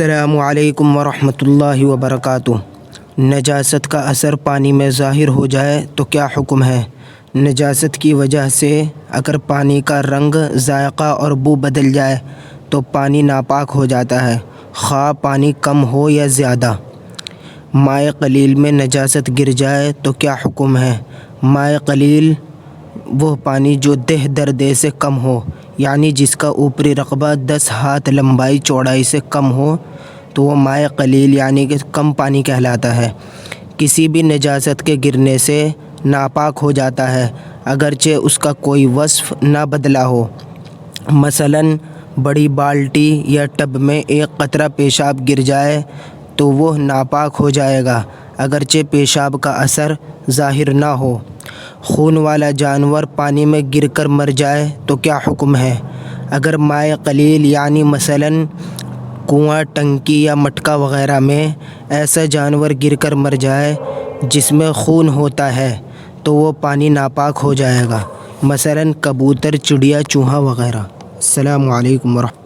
السلام علیکم ورحمۃ اللہ وبرکاتہ۔ نجاست کا اثر پانی میں ظاہر ہو جائے تو کیا حکم ہے؟ نجاست کی وجہ سے اگر پانی کا رنگ، ذائقہ اور بو بدل جائے تو پانی ناپاک ہو جاتا ہے، خواہ پانی کم ہو یا زیادہ۔ مائع قلیل میں نجاست گر جائے تو کیا حکم ہے؟ مائع قلیل وہ پانی جو دہ در دہ سے کم ہو، یعنی جس کا اوپری رقبہ 10 ہاتھ لمبائی چوڑائی سے کم ہو تو وہ مائع قلیل یعنی کہ کم پانی کہلاتا ہے۔ کسی بھی نجاست کے گرنے سے ناپاک ہو جاتا ہے اگرچہ اس کا کوئی وصف نہ بدلا ہو۔ مثلاً بڑی بالٹی یا ٹب میں ایک قطرہ پیشاب گر جائے تو وہ ناپاک ہو جائے گا اگرچہ پیشاب کا اثر ظاہر نہ ہو۔ خون والا جانور پانی میں گر کر مر جائے تو کیا حکم ہے؟ اگر مائع قلیل یعنی مثلاً کنواں، ٹنکی یا مٹکا وغیرہ میں ایسا جانور گر کر مر جائے جس میں خون ہوتا ہے تو وہ پانی ناپاک ہو جائے گا، مثلاً کبوتر، چڑیا، چوہا وغیرہ۔ السلام علیکم ورحمۃ اللہ۔